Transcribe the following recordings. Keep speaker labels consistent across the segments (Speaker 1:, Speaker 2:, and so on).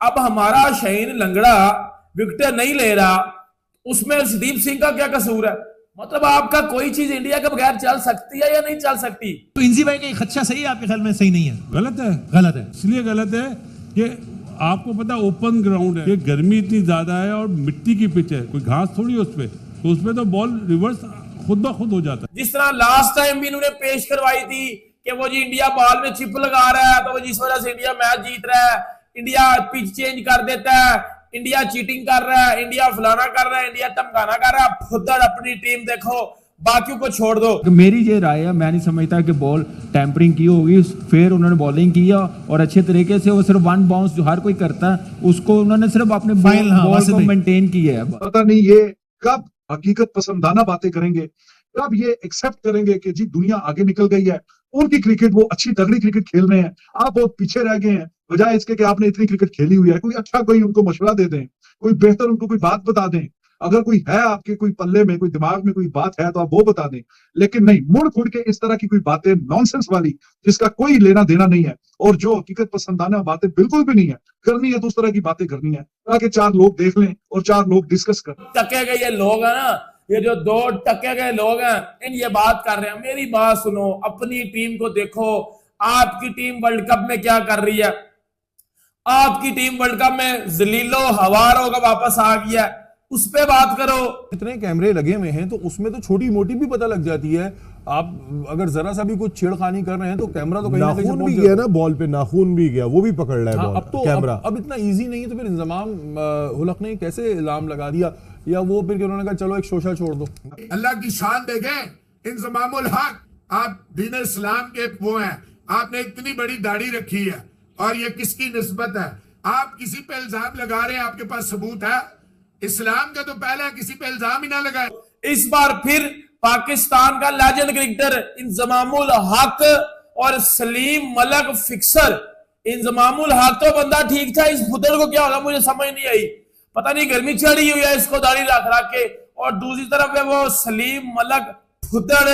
Speaker 1: अब हमारा शाहीन लंगड़ा विकेट नहीं ले रहा, उसमें अर्शदीप सिंह का क्या कसूर है? मतलब आपका कोई चीज इंडिया के बगैर चल सकती है या नहीं चल सकती?
Speaker 2: तो इंजी भाई का खदशा सही है आपके ख्याल में? सही नहीं है,
Speaker 3: गलत है।
Speaker 2: गलत है।
Speaker 3: इसलिए गलत है कि आपको पता ओपन ग्राउंड है, गर्मी इतनी ज्यादा है और मिट्टी की पिच है, कोई घास थोड़ी है उसपे, तो उसमें तो बॉल रिवर्स खुद ब खुद हो जाता है।
Speaker 1: जिस तरह लास्ट टाइम भी इन्होंने पेश करवाई थी कि वो जी इंडिया बॉल में चिप लगा रहा है, तो वो जिस वजह से इंडिया मैच जीत रहा है, इंडिया पिच चेंज कर देता है, इंडिया चीटिंग कर रहा है, इंडिया फलाना कर रहा है, इंडिया धमकाना कर रहा है। खुद अपनी टीम देखो, बाकियों को छोड़ दो।
Speaker 4: मेरी ये राय है, मैं नहीं समझता कि बॉल टैंपरिंग की होगी, फिर उन्होंने बॉलिंग किया और अच्छे तरीके से वो सिर्फ वन बाउंस जो हर कोई करता है उसको उन्होंने सिर्फ अपने बॉल को मेंटेन किया है।
Speaker 5: पता नहीं ये कब हकीकत पसंदाना बातें करेंगे, कब ये एक्सेप्ट करेंगे कि जी दुनिया आगे निकल गई है, उनकी क्रिकेट वो अच्छी तगड़ी क्रिकेट खेल रहे हैं, आप बहुत पीछे रह गए हैं, बजाय इसके कि आपने इतनी क्रिकेट खेली हुई है। कोई अच्छा कोई उनको मशवरा दे दें, कोई बेहतर उनको कोई बात बता दें, अगर कोई है आपके कोई पल्ले में, कोई दिमाग में कोई बात है तो आप वो बता दें। लेकिन नहीं, मुड़ खुड़ के इस तरह की कोई बातें नॉनसेंस वाली जिसका कोई लेना देना नहीं है और जो हकीकत पसंदाना बातें बिल्कुल भी नहीं है, करनी है तो उस तरह की बातें करनी है ताकि चार लोग देख लें और चार लोग डिस्कस करें।
Speaker 1: टके गए ये लोग है ना, ये जो दो टके गए लोग हैं, इन ये बात कर रहे हैं। मेरी बात सुनो, अपनी टीम को देखो। आपकी टीम वर्ल्ड कप में क्या कर रही है? आपकी टीम वर्ल्ड कप में जलीलो हवार होकर वापस आ गया, उस पे बात करो।
Speaker 6: इतने कैमरे लगे हुए हैं तो उसमें तो छोटी मोटी भी पता लग जाती है। आप अगर जरा सा भी कुछ छेड़खानी कर रहे हैं तो कैमरा तो कहीं ना कहीं
Speaker 7: नाखून भी गया ना, बॉल पे नाखून भी गया, वो भी पकड़ रहा है बॉल।
Speaker 6: अब तो
Speaker 7: कैमरा
Speaker 6: अब इतना इजी नहीं है, तो फिर इंजमाम हुलक ने कैसे इल्जाम लगा दिया, या वो फिर उन्होंने कहा चलो एक शोशा छोड़ दो।
Speaker 8: अल्लाह की शान देखें, इंजमामुल हक, आप दीन इस्लाम के वो हैं, आपने इतनी बड़ी दाढ़ी रखी है और ये किसकी निस्बत है? आप किसी पे इल्जाम लगा रहे हैं, आपके पास सबूत है? इस्लाम का तो पहले किसी पे इल्जाम ही ना लगाए।
Speaker 1: इस बार फिर पाकिस्तान का लेजेंड क्रिकेटर इंजमामुल हक और सलीम मलक फिक्सर। इंजमामुल हक तो बंदा ठीक था, इस फुदर को क्या होगा मुझे समझ नहीं आई। पता नहीं गर्मी चढ़ी हुई है इसको दाढ़ी रख रख के। और दूसरी तरफ है वो सलीम मलक फुदर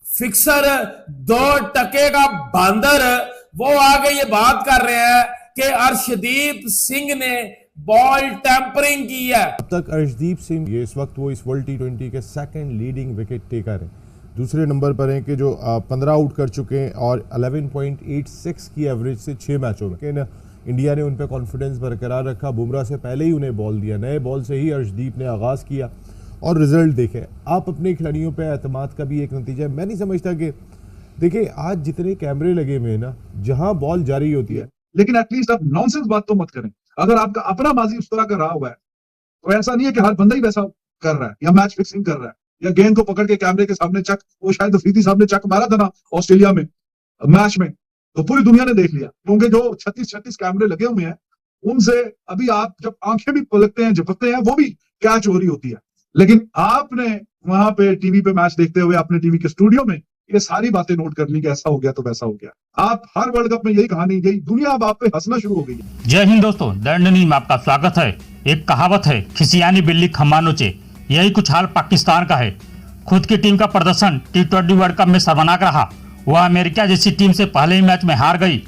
Speaker 1: फिक्सर, 2 टके का बंदर, वो आगे ये बात कर रहे हैं कि अर्शदीप सिंह ने बॉल टैंपरिंग की है।
Speaker 7: अब तक अर्शदीप सिंह ये इस वक्त वो इस वर्ल्ड टी20 के सेकंड लीडिंग विकेट टेकर है, दूसरे नंबर पर हैं कि जो 15 आउट कर चुके हैं और 11.86 की एवरेज से 6 मैचों में। लेकिन इंडिया ने उन पर कॉन्फिडेंस बरकरार रखा, बुमराह से पहले ही उन्हें बॉल दिया, नए बॉल से ही अर्शदीप ने आगाज़ किया और रिजल्ट देखे। आप अपने खिलाड़ियों पर एतमाद का भी एक नतीजा है। मैं नहीं समझता कि देखिए आज जितने कैमरे लगे हुए हैं ना, जहां बॉल जारी होती है,
Speaker 5: लेकिन एटलीस्ट आप नॉनसेंस बात तो मत करें। अगर आपका अपना माजी उस तरह का रहा हुआ है तो ऐसा नहीं है कि हर बंदा ही वैसा कर रहा है या मैच फिक्सिंग कर रहा है या गेंद को पकड़ के कैमरे के सामने चक, वो शायद अफरीदी साहब ने चक मारा था ना ऑस्ट्रेलिया में मैच में, तो पूरी दुनिया ने देख लिया। क्योंकि जो 36 कैमरे लगे हुए हैं उनसे अभी आप जब आंखें भी पलकते हैं, झपकते हैं, वो भी कैच हो रही होती है। लेकिन आपने वहां पे टीवी पे मैच देखते हुए अपने टीवी के स्टूडियो में ये सारी बातें नोट कर ली कि ऐसा हो गया तो वैसा हो गया। आप हर वर्ल्ड कप में यही कहानी, यही दुनिया अब आप पे हंसना शुरू हो गई है।
Speaker 9: जय हिंद दोस्तों, दंड न्यूज में आपका स्वागत है। एक कहावत है, खिसियानी बिल्ली खम्मा नोचे, यही कुछ हाल पाकिस्तान का है। खुद की टीम का प्रदर्शन T20 वर्ल्ड कप में शर्मनाक रहा। वह अमेरिका जैसी टीम से पहले ही मैच में हार गई,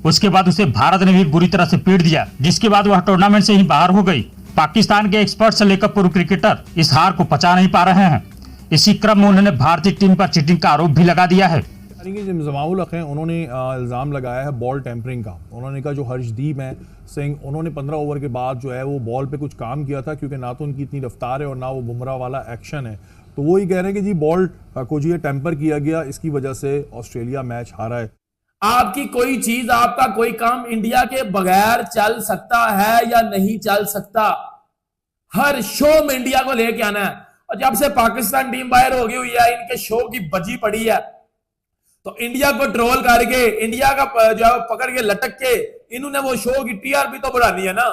Speaker 9: उसके बाद उसे भारत ने भी बुरी तरह से पीट दिया, जिसके बाद वह टूर्नामेंट से ही बाहर हो गई। पाकिस्तान के एक्सपर्ट से लेकर पूर्व क्रिकेटर इस हार को पचा नहीं पा रहे हैं। इसी क्रम में उन्होंने भारतीय टीम पर चीटिंग का आरोप भी लगा दिया है।
Speaker 6: इंजमामुल हक हैं, उन्होंने इल्ज़ाम लगाया है बॉल टैंपरिंग का। उन्होंने कहा जो हर्षदीप हैं सिंह, उन्होंने 15 ओवर के बाद जो है वो बॉल पे कुछ काम किया था, क्योंकि ना तो उनकी इतनी रफ्तार है और ना वो बुमराह वाला एक्शन है। तो वो ही कह रहे हैं कि जी बॉल को जी टैंपर किया गया, इसकी वजह से ऑस्ट्रेलिया मैच हारा है।
Speaker 1: आपकी कोई चीज, आपका कोई काम इंडिया के बगैर चल सकता है या नहीं चल सकता? हर शो में इंडिया को लेके आना है। और जब से पाकिस्तान टीम बाहर हो गई हुई है, इनके शो की बजी पड़ी है, तो इंडिया को ट्रोल करके, इंडिया का जो है पकड़ के लटक के, इन्होंने वो शो की टीआरपी तो बढ़ानी है ना,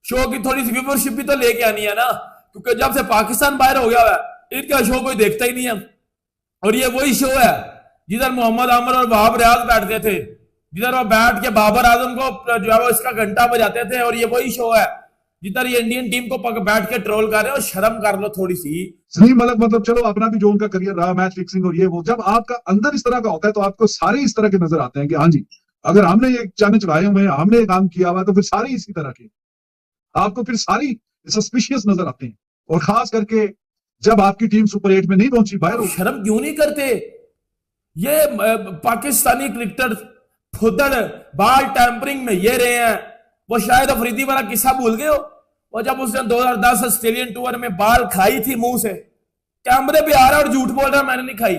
Speaker 1: शो की थोड़ी सी व्यूवरशिप भी तो लेके आनी है ना। क्योंकि जब से पाकिस्तान बाहर हो गया है, इनका शो कोई देखता ही नहीं है। और ये वही शो है जिधर मोहम्मद आमर और वहाब रियाज बैठते थे, जिधर वो बैठ के बाबर आजम को जो है वो इसका घंटा बजाते थे। और ये वही शो है जिधर ये इंडियन टीम को बैठ के ट्रोल कर रहे हो। शर्म कर लो थोड़ी सी।
Speaker 5: सलीम मलक मतलब चलो अपना भी जो उनका करियर रहा मैच फिक्सिंग और ये वो, जब आपका अंदर इस तरह का होता है तो आपको सारे इस तरह के नजर आते हैं कि हाँ जी अगर हमने ये चाने चढ़ाए हुए हैं, हमने ये काम किया हुआ है, तो फिर सारे इसी तरह के आपको फिर सारी सस्पिशियस नजर आते हैं। और खास करके जब आपकी टीम सुपर 8 में नहीं पहुंची, बाहर हो
Speaker 1: शर्म क्यों नहीं करते ये पाकिस्तानी क्रिकेटर? फुदड़ बाल टैंपरिंग में ये रहे हैं। वो शायद अफरीदी वाला किस्सा भूल गए हो, वो जब उसने 2010 ऑस्ट्रेलियन टूर में बाल खाई थी मुंह से, कैमरे पे आ रहा और झूठ बोल रहा मैंने नहीं खाई।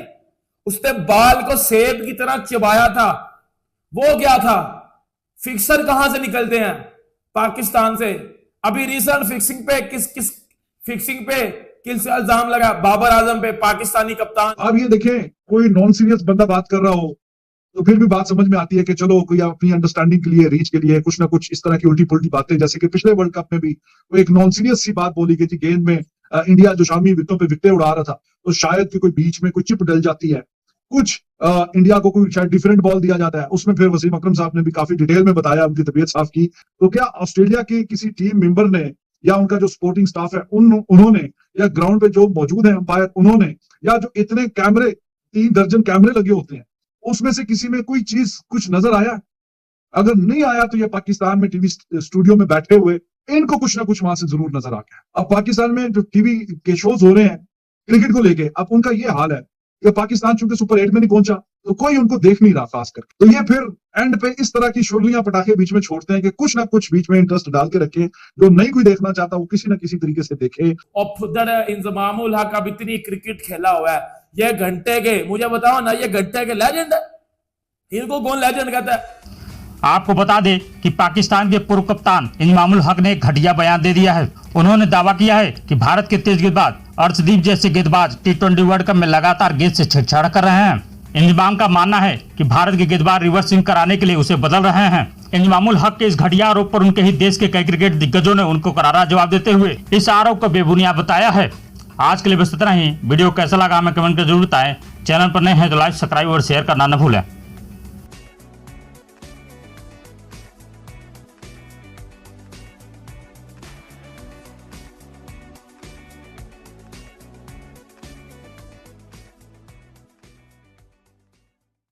Speaker 1: उसने बाल को सेब की तरह चबाया था। वो क्या था? फिक्सर कहां से निकलते हैं? पाकिस्तान से। अभी रिसेंट फिक्सिंग पे किस फिक्सिंग पे किस इल्जाम लगा? बाबर आजम पे, पाकिस्तानी कप्तान।
Speaker 5: आप ये देखें, कोई नॉन सीरियस बंदा बात कर रहा हो तो फिर भी बात समझ में आती है कि चलो कोई अपनी अंडरस्टैंडिंग के लिए, रीच के लिए कुछ ना कुछ इस तरह की उल्टी पुल्टी बातें, जैसे कि पिछले वर्ल्ड कप में भी वो एक नॉन सीरियस सी बात बोली गई थी, गेंद में इंडिया जो शामी विकेटों पे विकेटें उड़ा रहा था तो शायद कि कोई बीच में कोई चिप डल जाती है, कुछ इंडिया को कोई शायद डिफरेंट बॉल दिया जाता है। उसमें फिर वसीम अकरम साहब ने भी काफी डिटेल में बताया, उनकी तबीयत साफ की। तो क्या ऑस्ट्रेलिया के किसी टीम मेंबर ने या उनका जो सपोर्टिंग स्टाफ है उन्होंने, या ग्राउंड पे जो मौजूद है अंपायर उन्होंने, या जो इतने कैमरे 3 दर्जन कैमरे लगे होते हैं उसमें से किसी में कोई चीज कुछ नजर आया? अगर नहीं आया तो ये पाकिस्तान में टीवी स्टूडियो में बैठे हुए इनको कुछ ना कुछ वहां से जरूर नजर आ गया। अब पाकिस्तान में जो टीवी के शोज हो रहे हैं क्रिकेट को लेके, अब उनका ये हाल है कि पाकिस्तान चूंकि सुपर 8 में नहीं पहुंचा तो कोई उनको देख नहीं रहा खास करके। तो ये फिर एंड पे इस तरह की शुरलियां पटाखे बीच में छोड़ते हैं कि कुछ ना कुछ बीच में इंटरेस्ट डाल के रखे, जो नहीं कोई देखना चाहता वो किसी ना किसी तरीके से देखे।
Speaker 1: और फुदड़ इंजमामुल हक अब इतनी क्रिकेट खेला हुआ है, ये घंटे के, मुझे बताओ ना, ये घंटे के लेजेंड है। इनको कौन लेजेंड कहता है?
Speaker 9: आपको बता दें कि पाकिस्तान के पूर्व कप्तान इंजमामुल हक ने एक घटिया बयान दे दिया है। उन्होंने दावा किया है कि भारत के तेज गेंदबाज अर्शदीप जैसे गेंदबाज T20 वर्ल्ड कप में लगातार गेंद से छेड़छाड़ कर रहे हैं। इंजमाम का मानना है कि भारत के गेंदबाज रिवर्स स्विंग कराने के लिए उसे बदल रहे हैं। इंजमामुल हक के इस घटिया आरोप पर उनके ही देश के कई क्रिकेट दिग्गजों ने उनको करारा जवाब देते हुए इस आरोप को बेबुनियाद बताया है। आज के लिए बस इतना ही। वीडियो कैसा लगा हमें कमेंट कर जरूर बताएं। चैनल पर नए हैं तो लाइक, सब्सक्राइब और शेयर करना न भूलें।